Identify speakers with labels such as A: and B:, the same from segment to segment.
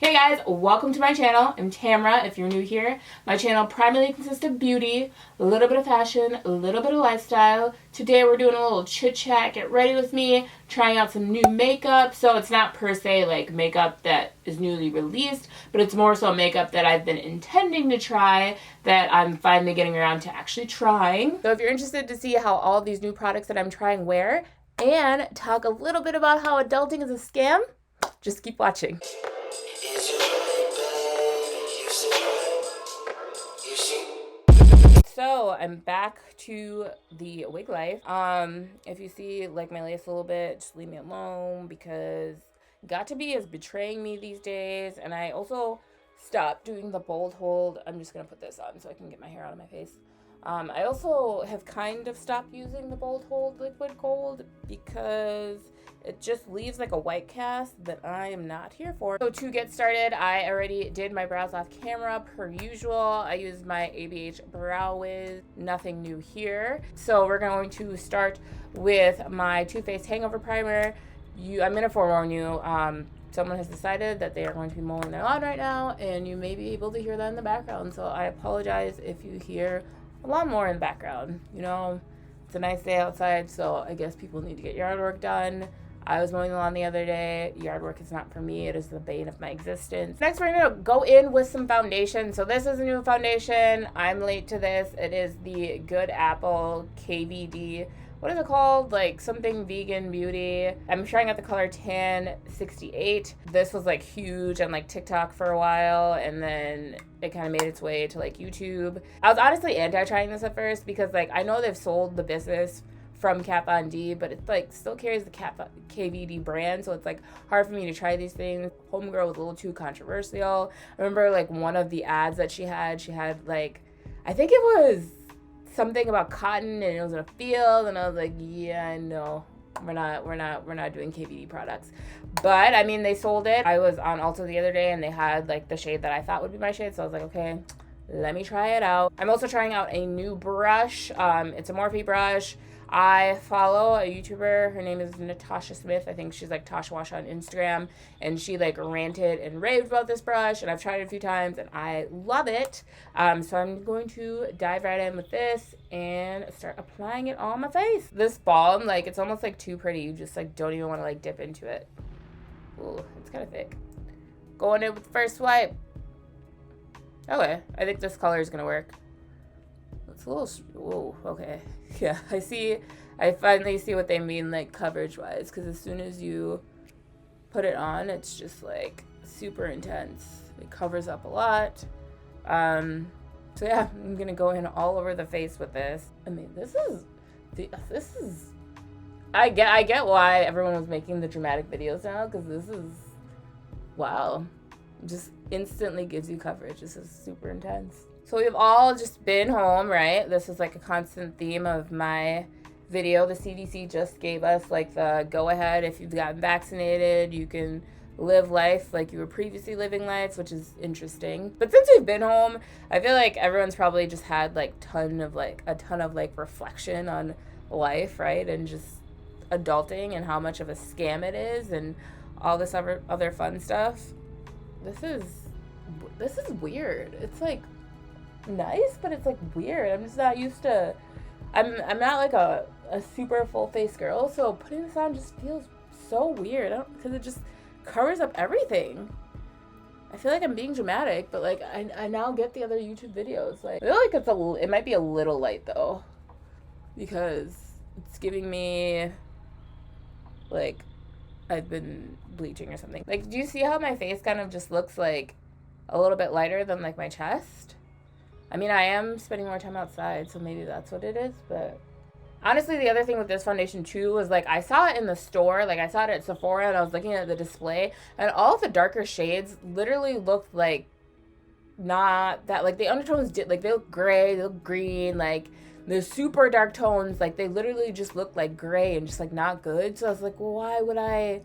A: Hey guys, welcome to my channel. I'm Tamara if you're new here. My channel primarily consists of beauty, a little bit of fashion, a little bit of lifestyle. Today we're doing a little chit chat, get ready with me, trying out some new makeup. So it's not per se like makeup that is newly released, but it's more so makeup that I've been intending to try that I'm finally getting around to actually trying. So if you're interested to see how all these new products that I'm trying wear and talk a little bit about how adulting is a scam, just keep watching. So I'm back to the wig life. If you see like my lace a little bit, just leave me alone because Got to Be is betraying me these days. And I also stopped doing the bold hold. I'm just gonna put this on so I can get my hair out of my face. I also have kind of stopped using the bold hold liquid gold because it just leaves like a white cast that I am not here for. So to get started, I already did my brows off camera per usual. I used my ABH Brow Wiz, nothing new here. So we're going to start with my Too Faced Hangover Primer. I'm gonna forewarn you, someone has decided that they are going to be mowing their lawn right now and you may be able to hear that in the background. So I apologize if you hear a lawnmower in the background. You know, it's a nice day outside, so I guess people need to get yard work done. I was mowing the lawn the other day. Yard work is not for me. It is the bane of my existence. Next, we're going to go in with some foundation. So this is a new foundation. I'm late to this. It is the Good Apple KVD. What is it called? Like something vegan beauty. I'm trying out the color Tan 68. This was like huge on like TikTok for a while, and then it kind of made its way to like YouTube. I was honestly anti-trying this at first because like I know they've sold the business from Kat Von D, but it's like still carries the KVD brand, so it's like hard for me to try these things. Homegirl was a little too controversial. I remember like one of the ads that she had like, I think it was something about cotton and it was in a field, and I was like, yeah, no, we're not doing KVD products. But I mean, they sold it. I was on Ulta the other day and they had like the shade that I thought would be my shade, so I was like, okay, let me try it out. I'm also trying out a new brush. It's a Morphe brush. I follow a YouTuber, her name is Natasha Smith. I think she's like Tasha Wash on Instagram, and she like ranted and raved about this brush, and I've tried it a few times and I love it. So I'm going to dive right in with this and start applying it on my face. This balm, like it's almost like too pretty. You just like don't even want to like dip into it. Ooh, it's kind of thick. Going in with the first swipe. Okay, I think this color is gonna work. It's a little, whoa, okay. Yeah, I finally see what they mean like coverage wise, because as soon as you put it on, it's just like super intense. It covers up a lot. So yeah, I'm gonna go in all over the face with this. I mean, this is, I get why everyone was making the dramatic videos now, because this is, wow. Just instantly gives you coverage. This is super intense. So we've all just been home, right? This is like a constant theme of my video. The CDC just gave us like the go ahead. If you've gotten vaccinated, you can live life like you were previously living life, which is interesting. But since we've been home, I feel like everyone's probably just had like a ton of reflection on life, right? And just adulting and how much of a scam it is and all this other fun stuff. This is weird. It's like nice, but it's like weird. I'm just not used to, I'm not like a super full face girl, so putting this on just feels so weird. Because it just covers up everything. I feel like I'm being dramatic, but like I now get the other YouTube videos. Like I feel like it might be a little light though, because it's giving me like I've been bleaching or something. Like, do you see how my face kind of just looks like a little bit lighter than like my chest? I mean, I am spending more time outside, so maybe that's what it is, but honestly, the other thing with this foundation too was like I saw it in the store, like I saw it at Sephora and I was looking at the display, and all of the darker shades literally looked like not that, like the undertones did, like they look gray, they look green, like the super dark tones, like they literally just look like gray and just like not good. So I was like, well, why would I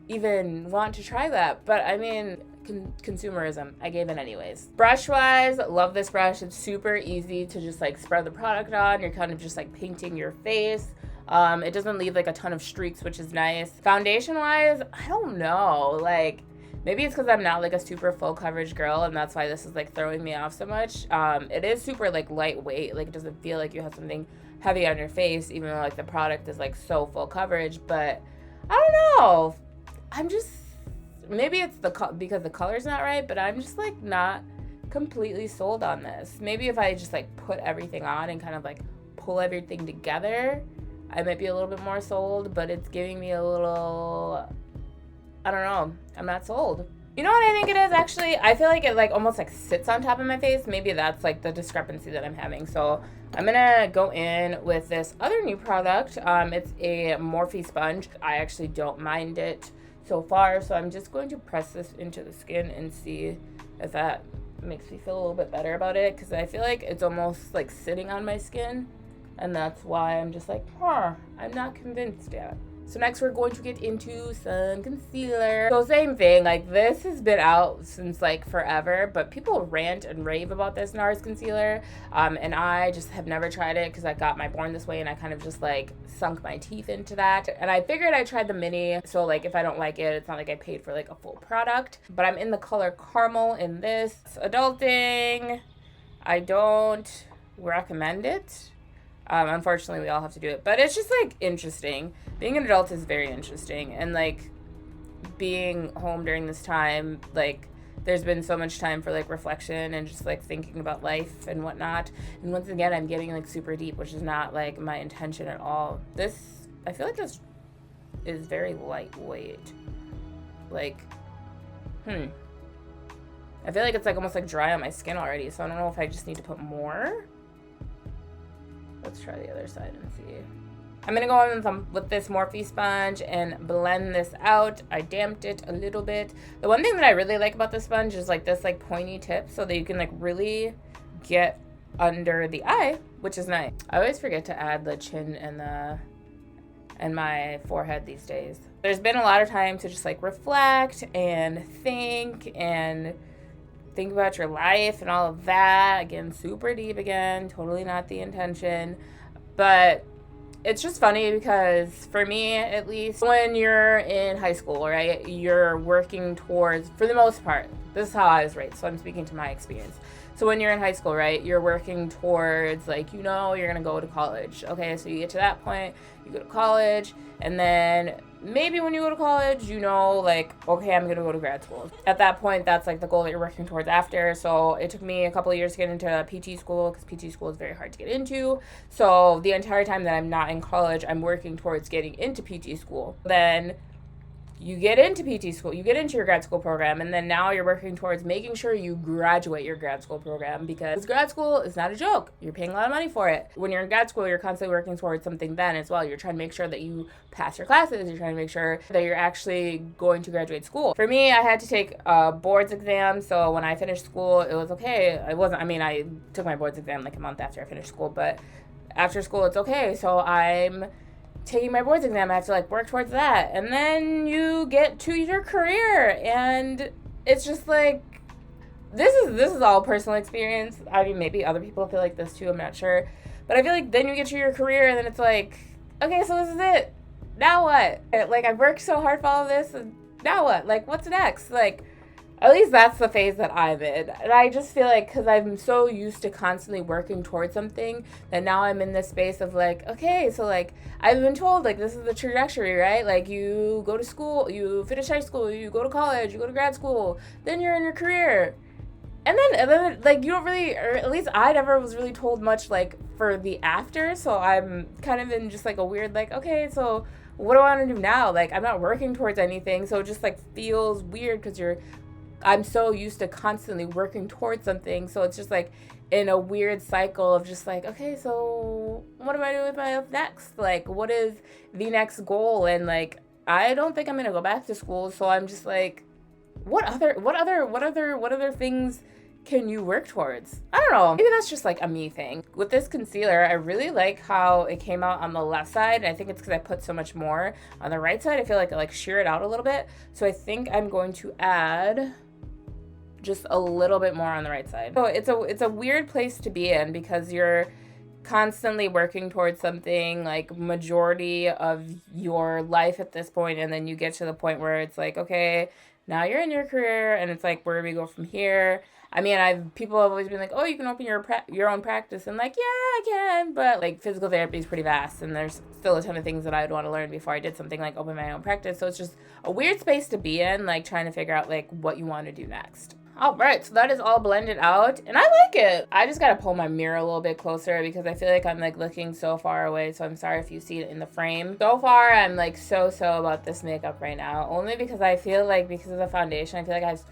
A: even want to try that? But I mean, consumerism, I gave in anyways. Brush wise, love this brush. It's super easy to just like spread the product on. You're kind of just like painting your face. It doesn't leave like a ton of streaks, which is nice. Foundation wise, I don't know, like Maybe it's because I'm not like a super full coverage girl, and that's why this is like throwing me off so much. It is super like lightweight, like it doesn't feel like you have something heavy on your face, even though like the product is like so full coverage. But I don't know, I'm just, maybe it's because the color's not right, but I'm just like not completely sold on this. Maybe if I just like put everything on and kind of like pull everything together, I might be a little bit more sold, but it's giving me a little, I don't know, I'm not sold. You know what I think it is, actually? I feel like it like almost like sits on top of my face. Maybe that's like the discrepancy that I'm having. So I'm gonna go in with this other new product. It's a Morphe sponge. I actually don't mind it so far, so I'm just going to press this into the skin and see if that makes me feel a little bit better about it, because I feel like it's almost like sitting on my skin, and that's why I'm just like, I'm not convinced yet. So next we're going to get into some concealer. So same thing, like this has been out since like forever, but people rant and rave about this Nars concealer, and I just have never tried it because I got my Born This Way and I kind of just like sunk my teeth into that. And I figured I tried the mini, so like if I don't like it, it's not like I paid for like a full product. But I'm in the color Caramel in this. It's adulting. I don't recommend it. Unfortunately, we all have to do it, but it's just like interesting. Being an adult is very interesting, and like being home during this time, like there's been so much time for like reflection and just like thinking about life and whatnot. And once again, I'm getting like super deep, which is not like my intention at all. This, I feel like this is very lightweight. Like, I feel like it's like almost like dry on my skin already, so I don't know if I just need to put more. Let's try the other side and see. I'm gonna go in with this Morphe sponge and blend this out. I damped it a little bit. The one thing that I really like about this sponge is like this like pointy tip, so that you can like really get under the eye, which is nice. I always forget to add the chin and my forehead these days. There's been a lot of time to just like reflect and think about your life and all of that. Again, super deep again, totally not the intention. But it's just funny because for me, at least, when you're in high school, right, you're working towards, for the most part, this is how I was raised, so I'm speaking to my experience. So when you're in high school, right, you're working towards, like, you know, you're going to go to college. Okay, so you get to that point, you go to college, and then maybe when you go to college, you know, like, okay, I'm going to go to grad school. At that point, that's, like, the goal that you're working towards after. So it took me a couple of years to get into PT school, because PT school is very hard to get into. So the entire time that I'm not in college, I'm working towards getting into PT school. Then you get into PT school, you get into your grad school program, and then now you're working towards making sure you graduate your grad school program, because grad school is not a joke. You're paying a lot of money for it. When you're in grad school, you're constantly working towards something then as well. You're trying to make sure that you pass your classes. You're trying to make sure that you're actually going to graduate school. For me, I had to take a boards exam, so when I finished school, it was okay. I took my boards exam like a month after I finished school, but after school, it's okay. So I'm taking my boards exam, I have to like work towards that, and then you get to your career, and it's just like, this is all personal experience. I mean, maybe other people feel like this too, I'm not sure, but I feel like then you get to your career, and then it's like, okay, so this is it, now what? Like, I've worked so hard for all of this, and now what? Like, what's next? Like, at least that's the phase that I'm in. And I just feel like, because I'm so used to constantly working towards something, that now I'm in this space of like, okay, so like, I've been told like this is the trajectory, right? Like, you go to school, you finish high school, you go to college, you go to grad school, then you're in your career. And then like, you don't really, or at least I never was really told much like for the after, so I'm kind of in just like a weird like, okay, so what do I want to do now? Like, I'm not working towards anything, so it just like feels weird, because I'm so used to constantly working towards something, so it's just like in a weird cycle of just like, okay, so what am I doing with my life next? Like, what is the next goal? And like, I don't think I'm gonna go back to school, so I'm just like, what other things can you work towards? I don't know. Maybe that's just like a me thing. With this concealer, I really like how it came out on the left side. And I think it's because I put so much more on the right side. I feel like it like shear it out a little bit. So I think I'm going to add just a little bit more on the right side. So it's a weird place to be in, because you're constantly working towards something like majority of your life at this point, and then you get to the point where it's like, okay, now you're in your career, and it's like, where do we go from here? I mean, people have always been like, oh, you can open your own practice, and like, yeah, I can, but like physical therapy is pretty vast, and there's still a ton of things that I'd want to learn before I did something like open my own practice. So it's just a weird space to be in, like trying to figure out like what you want to do next. All right, so that is all blended out, and I like it. I just gotta pull my mirror a little bit closer because I feel like I'm like looking so far away, so I'm sorry if you see it in the frame. So far, I'm like so about this makeup right now, only because I feel like because of the foundation, I feel like I have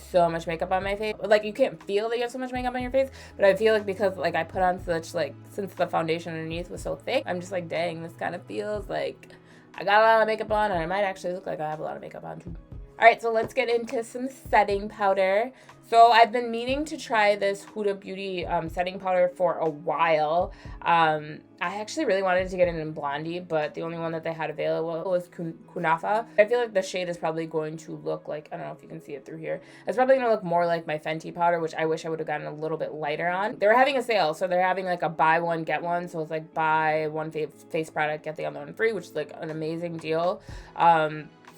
A: so much makeup on my face. Like, you can't feel that you have so much makeup on your face, but I feel like because like I put on such like, since the foundation underneath was so thick, I'm just like, dang, this kind of feels like I got a lot of makeup on, and I might actually look like I have a lot of makeup on too. All right, so let's get into some setting powder. So I've been meaning to try this Huda Beauty setting powder for a while. I actually really wanted to get it in Blondie, but the only one that they had available was Kunafa. I feel like the shade is probably going to look like, I don't know if you can see it through here. It's probably going to look more like my Fenty powder, which I wish I would have gotten a little bit lighter on. They were having a sale, so they're having like a buy one, get one. So it's like buy one face product, get the other one free, which is like an amazing deal.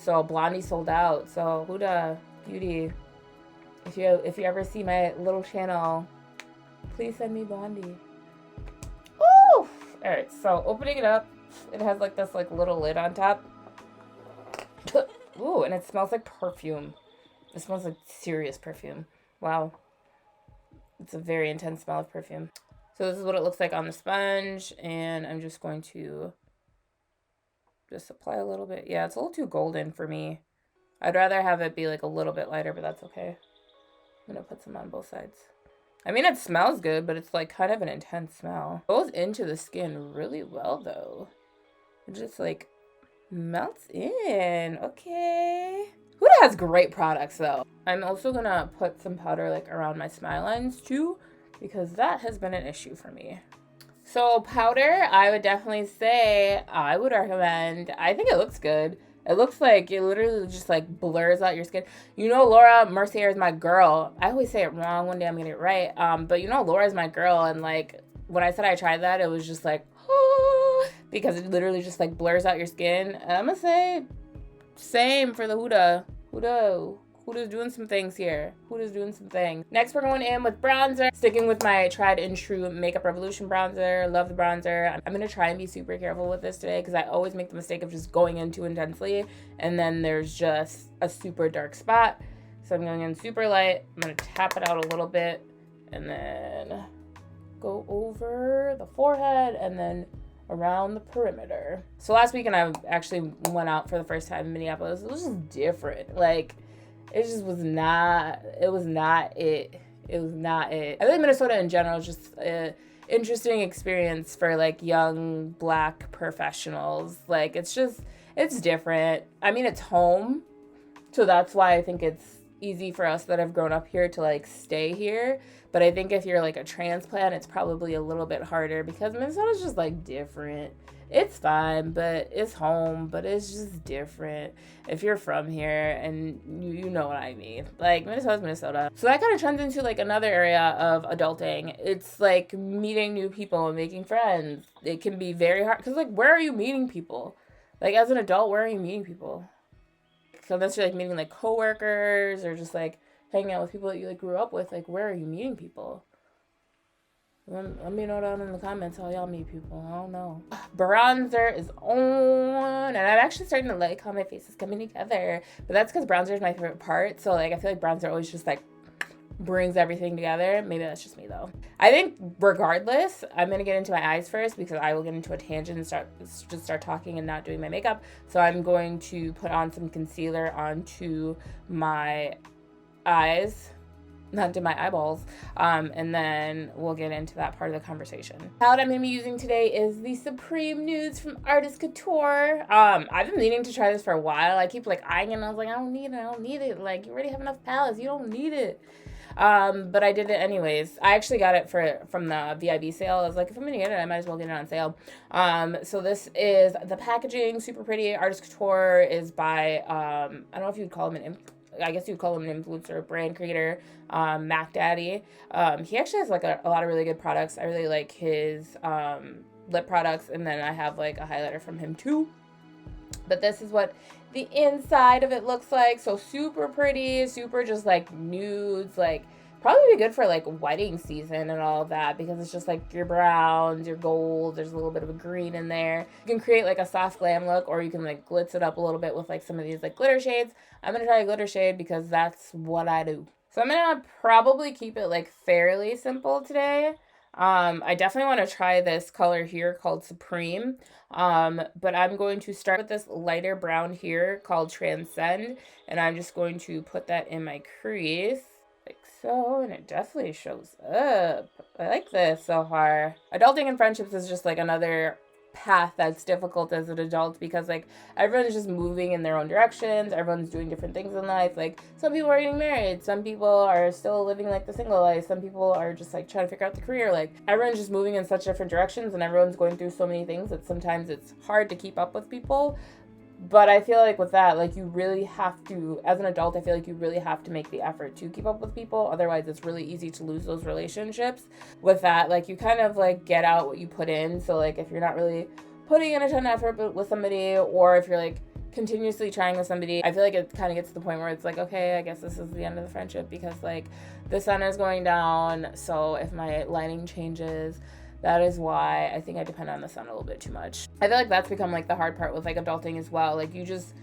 A: So Blondie sold out. So Huda Beauty, if you ever see my little channel, please send me Blondie. Ooh! All right, so opening it up, it has like this like little lid on top. Ooh, and it smells like perfume. It smells like serious perfume. Wow. It's a very intense smell of perfume. So this is what it looks like on the sponge, and I'm just going to just apply a little bit. Yeah, it's a little too golden for me. I'd rather have it be like a little bit lighter, but that's okay. I'm gonna put some on both sides. I mean, it smells good, but it's like kind of an intense smell. It goes into the skin really well though. It just like melts in. Okay. Huda has great products though. I'm also gonna put some powder like around my smile lines too, because that has been an issue for me. So powder, I would definitely say I would recommend. I think it looks good. It looks like it literally just like blurs out your skin. You know, Laura Mercier is my girl. I always say it wrong. One day I'm gonna get it right. But you know, Laura's my girl, and like when I said I tried that, it was just like, oh, because it literally just like blurs out your skin. And I'm gonna say same for the Huda. Huda's doing some things here. Huda's doing some things. Next, we're going in with bronzer. Sticking with my tried and true Makeup Revolution bronzer. Love the bronzer. I'm going to try and be super careful with this today because I always make the mistake of just going in too intensely, and then there's just a super dark spot. So I'm going in super light. I'm going to tap it out a little bit and then go over the forehead and then around the perimeter. So last weekend I actually went out for the first time in Minneapolis. It was just different. Like, it just was not, it was not it. It was not it. I think Minnesota in general is just an interesting experience for like young Black professionals. Like, it's different. I mean, it's home. So that's why I think it's easy for us that have grown up here to like stay here. But I think if you're like a transplant, it's probably a little bit harder because Minnesota's just like different. It's fine, but it's home, but it's just different if you're from here, and you know what I mean. Like, Minnesota's Minnesota. So that kind of turns into like another area of adulting. It's like meeting new people and making friends. It can be very hard because like, where are you meeting people? Like, as an adult, where are you meeting people? So unless you're like meeting like coworkers or just like hanging out with people that you like grew up with, like, where are you meeting people? Let me know down in the comments how y'all meet people. I don't know. Bronzer is on, and I'm actually starting to like how my face is coming together. But that's because bronzer is my favorite part. So like, I feel like bronzer always just like brings everything together. Maybe that's just me though. I think regardless, I'm gonna get into my eyes first because I will get into a tangent and start talking and not doing my makeup. So I'm going to put on some concealer onto my eyes, not to my eyeballs, and then we'll get into that part of the conversation. The palette I'm going to be using today is the Supreme Nudes from Artist Couture. I've been meaning to try this for a while. I keep like eyeing it, and I was like, I don't need it. Like, you already have enough palettes. You don't need it. But I did it anyways. I actually got it from the VIB sale. I was like, if I'm gonna get it, I might as well get it on sale. So this is the packaging, super pretty. Artist Couture is by, I don't know if you'd call him I guess you'd call him an influencer, brand creator, Mac Daddy. He actually has like a lot of really good products. I really like his lip products, and then I have like a highlighter from him too. But this is what the inside of it looks like. So super pretty, super just like nudes, like probably be good for like wedding season and all of that, because it's just like your browns, your gold, there's a little bit of a green in there. You can create like a soft glam look, or you can like glitz it up a little bit with like some of these like glitter shades. I'm gonna try a glitter shade because that's what I do. So I'm gonna probably keep it like fairly simple today. I definitely want to try this color here called Supreme. But I'm going to start with this lighter brown here called Transcend, and I'm just going to put that in my crease like so, and it definitely shows up. I like this so far. Adulting in friendships is just like another path that's difficult as an adult, because like everyone's just moving in their own directions, everyone's doing different things in life. Like some people are getting married, some people are still living like the single life, some people are just like trying to figure out the career. Like everyone's just moving in such different directions, and everyone's going through so many things that sometimes it's hard to keep up with people. But I feel like with that, like you really have to, as an adult, I feel like you really have to make the effort to keep up with people. Otherwise, it's really easy to lose those relationships. With that, like you kind of like get out what you put in. So like if you're not really putting in a ton of effort with somebody, or if you're like continuously trying with somebody, I feel like it kind of gets to the point where it's like, okay, I guess this is the end of the friendship, because like the sun is going down. So if my lighting changes, that is why I think I depend on the sun a little bit too much. I feel like that's become like the hard part with like adulting as well. Like you just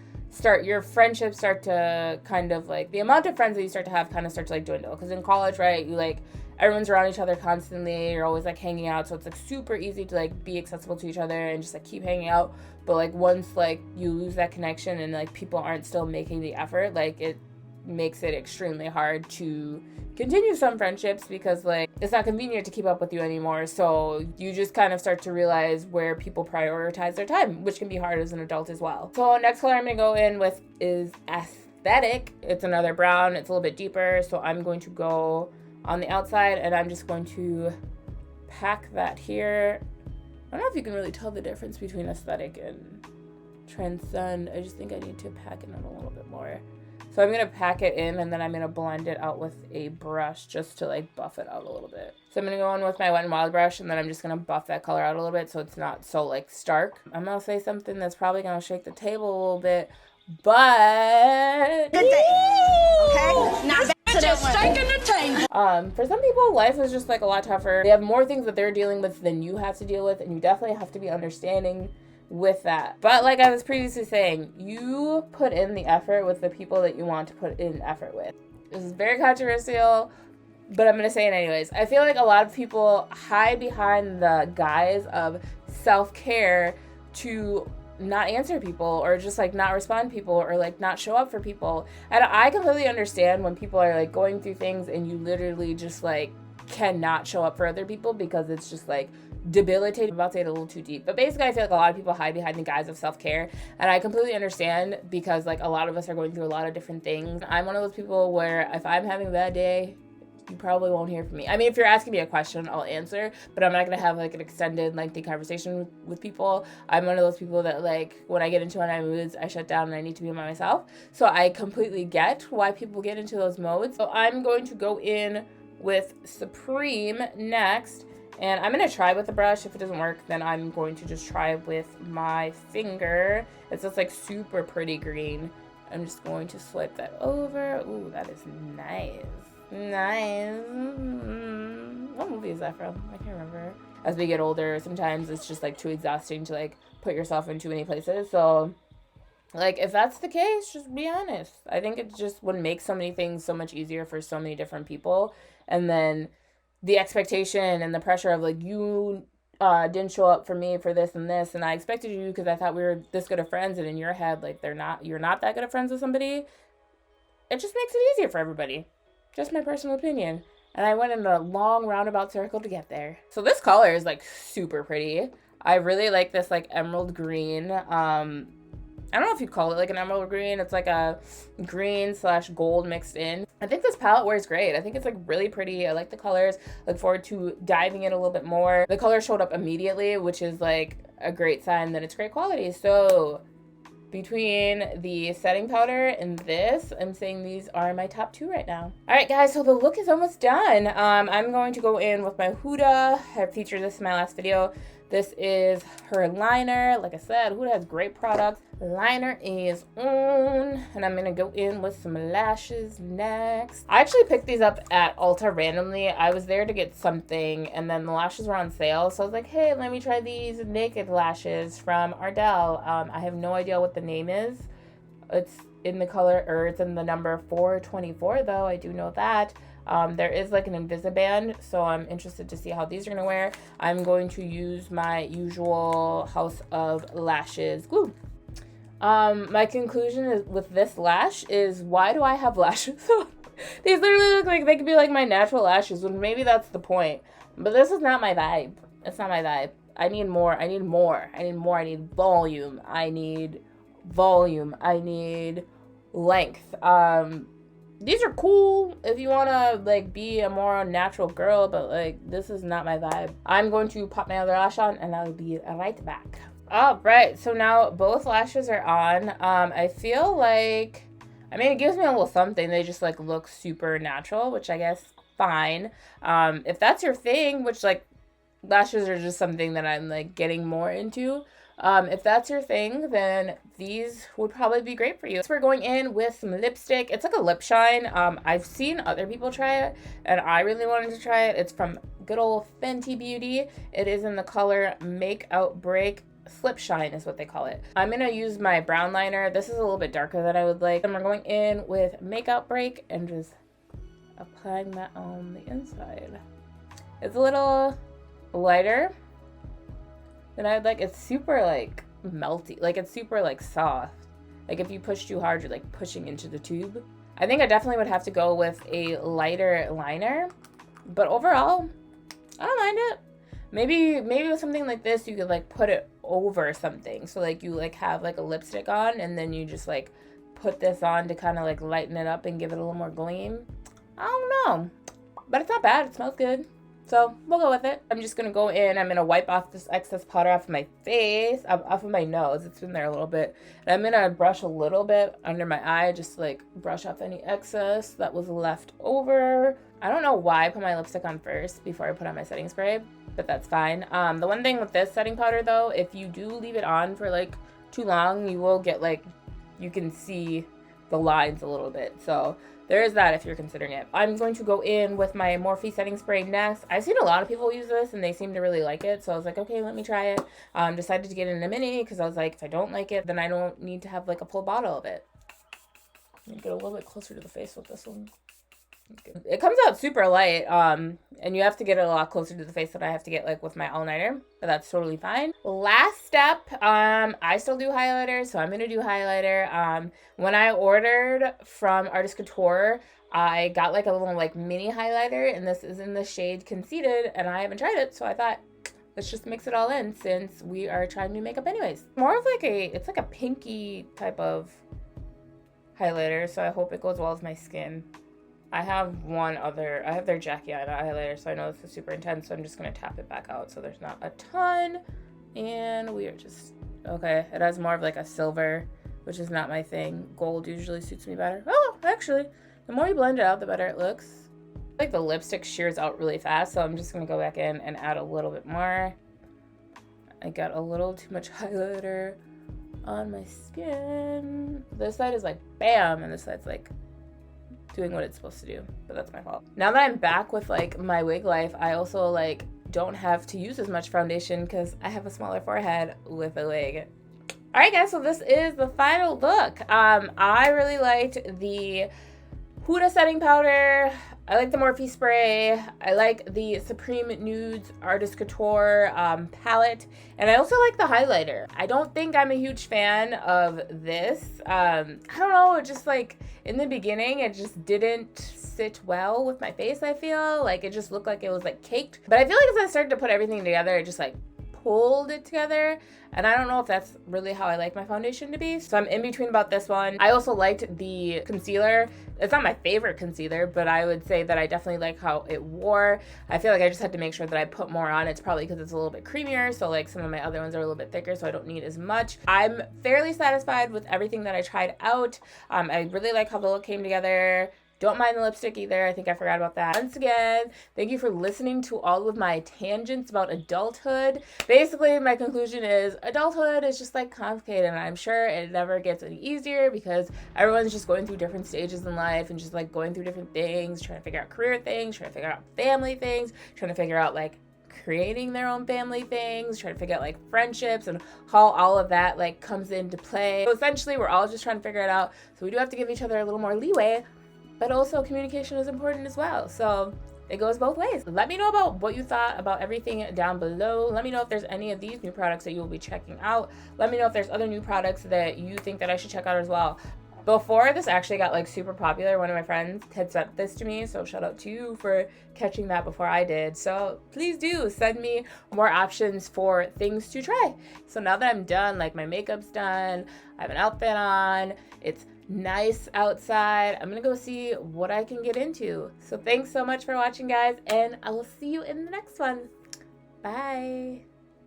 A: your friendships start to kind of like, the amount of friends that you start to have kind of starts to like dwindle. Because in college, right, you like, everyone's around each other constantly, you're always like hanging out, so it's like super easy to like be accessible to each other and just like keep hanging out. But like once like you lose that connection and like people aren't still making the effort, like it makes it extremely hard to continue some friendships, because like it's not convenient to keep up with you anymore. So you just kind of start to realize where people prioritize their time, which can be hard as an adult as well. So next color I'm gonna go in with is Aesthetic. It's another brown, it's a little bit deeper, so I'm going to go on the outside and I'm just going to pack that here. I don't know if you can really tell the difference between Aesthetic and Transcend. I just think I need to pack it in a little bit more. So I'm going to pack it in, and then I'm going to blend it out with a brush just to like buff it out a little bit. So I'm going to go in with my Wet n Wild brush, and then I'm just going to buff that color out a little bit so it's not so like stark. I'm going to say something that's probably going to shake the table a little bit, but
B: good day. Okay? Not bad. Just shaking the table.
A: For some people, life is just like a lot tougher. They have more things that they're dealing with than you have to deal with, and you definitely have to be understanding with that. But like I was previously saying, you put in the effort with the people that you want to put in effort with. This is very controversial, but I'm gonna say it anyways. I feel like a lot of people hide behind the guise of self-care to not answer people, or just like not respond to people, or like not show up for people. And I completely understand when people are like going through things and you literally just like cannot show up for other people because it's just like debilitating. I'm about to say it a little too deep, but basically I feel like a lot of people hide behind the guise of self-care, and I completely understand, because like a lot of us are going through a lot of different things. I'm one of those people where if I'm having a bad day, you probably won't hear from me. I mean, if you're asking me a question, I'll answer, but I'm not gonna have like an extended lengthy conversation with people. I'm one of those people that like when I get into one of my moods, I shut down and I need to be by myself. So I completely get why people get into those modes. So I'm going to go in with Supreme next, and I'm going to try with the brush. If it doesn't work, then I'm going to just try with my finger. It's just like super pretty green. I'm just going to swipe that over. Ooh, that is nice. Nice. What movie is that from? I can't remember. As we get older, sometimes it's just like too exhausting to like put yourself in too many places. So like if that's the case, just be honest. I think it just would make so many things so much easier for so many different people. And then the expectation and the pressure of like, you didn't show up for me for this and this, and I expected you because I thought we were this good of friends, and in your head like you're not that good of friends with somebody. It just makes it easier for everybody. Just my personal opinion. And I went in a long roundabout circle to get there. So this color is like super pretty. I really like this like emerald green. I don't know if you'd call it like an emerald green. It's like a green / gold mixed in. I think this palette wears great. I think it's like really pretty. I like the colors. Look forward to diving in a little bit more. The color showed up immediately, which is like a great sign that it's great quality. So between the setting powder and this, I'm saying these are my top two right now. All right, guys, so the look is almost done. I'm going to go in with my Huda. I featured this in my last video. This is her liner. Like I said, Huda has great products. Liner is on, and I'm gonna go in with some lashes next. I actually picked these up at Ulta randomly. I was there to get something, and then the lashes were on sale, so I was like, hey, let me try these naked lashes from Ardell. I have no idea what the name is. It's in the color, or it's in the number 424 though, I do know that. There is like an Invisiband, so I'm interested to see how these are gonna wear. I'm going to use my usual House of Lashes glue. My conclusion is with this lash is, why do I have lashes? These literally look like they could be like my natural lashes, when maybe that's the point. But this is not my vibe. It's not my vibe. I need more. I need more. I need more. I need volume. I need volume. I need length. These are cool if you want to like be a more natural girl, but like this is not my vibe. I'm going to pop my other lash on and I'll be right back. All right, so now both lashes are on. I feel like, I mean, it gives me a little something. They just like look super natural, which I guess fine. If that's your thing, which like lashes are just something that I'm like getting more into. If that's your thing, then these would probably be great for you. So we're going in with some lipstick. It's like a lip shine. I've seen other people try it, and I really wanted to try it. It's from good old Fenty Beauty. It is in the color Makeout Break. Slip Shine is what they call it. I'm gonna use my brown liner. This is a little bit darker than I would like. And we're going in with Makeout Break and just applying that on the inside. It's a little lighter than I would like. It's super like melty, like it's super like soft. Like if you push too hard, you're like pushing into the tube. I think I definitely would have to go with a lighter liner, but overall, I don't mind it. Maybe with something like this, you could like put it over something. So like you like have like a lipstick on, and then you just like put this on to kind of like lighten it up and give it a little more gleam. I don't know, but it's not bad. It smells good. So we'll go with it. I'm just going to go in. I'm going to wipe off this excess powder off of my face, off of my nose. It's been there a little bit. And I'm going to brush a little bit under my eye, just to, like brush off any excess that was left over. I don't know why I put my lipstick on first before I put on my setting spray, but that's fine. The one thing with this setting powder though, if you do leave it on for like too long, you will get like, you can see the lines a little bit. So there is that if you're considering it. I'm going to go in with my Morphe setting spray next. I've seen a lot of people use this and they seem to really like it. So I was like, okay, let me try it. Decided to get it in a mini because I was like, if I don't like it, then I don't need to have like a full bottle of it. Get a little bit closer to the face with this one. Okay. It comes out super light, and you have to get it a lot closer to the face than I have to get like with my all-nighter, but that's totally fine. Last step, I still do highlighter, so I'm gonna do highlighter. When I ordered from Artist Couture, I got like a little like mini highlighter, and this is in the shade Conceited, and I haven't tried it, so I thought, let's just mix it all in since we are trying new makeup anyways. More of like it's like a pinky type of highlighter, so I hope it goes well with my skin. I have their Jackie Aina highlighter, so I know this is super intense, so I'm just going to tap it back out so there's not a ton. And we are just, okay, it has more of like a silver, which is not my thing. Gold usually suits me better. Oh, actually, the more you blend it out, the better it looks. Like the lipstick shears out really fast, so I'm just going to go back in and add a little bit more. I got a little too much highlighter on my skin. This side is like bam, and this side's like doing what it's supposed to do, but that's my fault. Now that I'm back with like my wig life, I also like don't have to use as much foundation because I have a smaller forehead with a wig. All right guys, so this is the final look. I really liked the Huda setting powder. I like the Morphe spray. I like the Supreme Nudes Artist Couture palette. And I also like the highlighter. I don't think I'm a huge fan of this. I don't know, just like in the beginning, it just didn't sit well with my face, I feel. Like it just looked like it was like caked. But I feel like as I started to put everything together, it just like pulled it together, and I don't know if that's really how I like my foundation to be, so I'm in between about this one. I also liked the concealer. It's not my favorite concealer, but I would say that I definitely like how it wore. I feel like I just had to make sure that I put more on. It's probably because it's a little bit creamier, so like some of my other ones are a little bit thicker, so I don't need as much. I'm fairly satisfied with everything that I tried out. I really like how the look came together. Don't mind the lipstick either. I think I forgot about that. Once again, thank you for listening to all of my tangents about adulthood. Basically, my conclusion is adulthood is just like complicated, and I'm sure it never gets any easier because everyone's just going through different stages in life and just like going through different things, trying to figure out career things, trying to figure out family things, trying to figure out like creating their own family things, trying to figure out like friendships and how all of that like comes into play. So essentially, we're all just trying to figure it out. So we do have to give each other a little more leeway, but also communication is important as well. So it goes both ways. Let me know about what you thought about everything down below. Let me know if there's any of these new products that you will be checking out. Let me know if there's other new products that you think that I should check out as well. Before this actually got like super popular, one of my friends had sent this to me, so shout out to you for catching that before I did. So please do send me more options for things to try. So now that I'm done, like my makeup's done, I have an outfit on, it's nice outside, I'm gonna go see what I can get into. So thanks so much for watching, guys, and I will see you in the next one. Bye.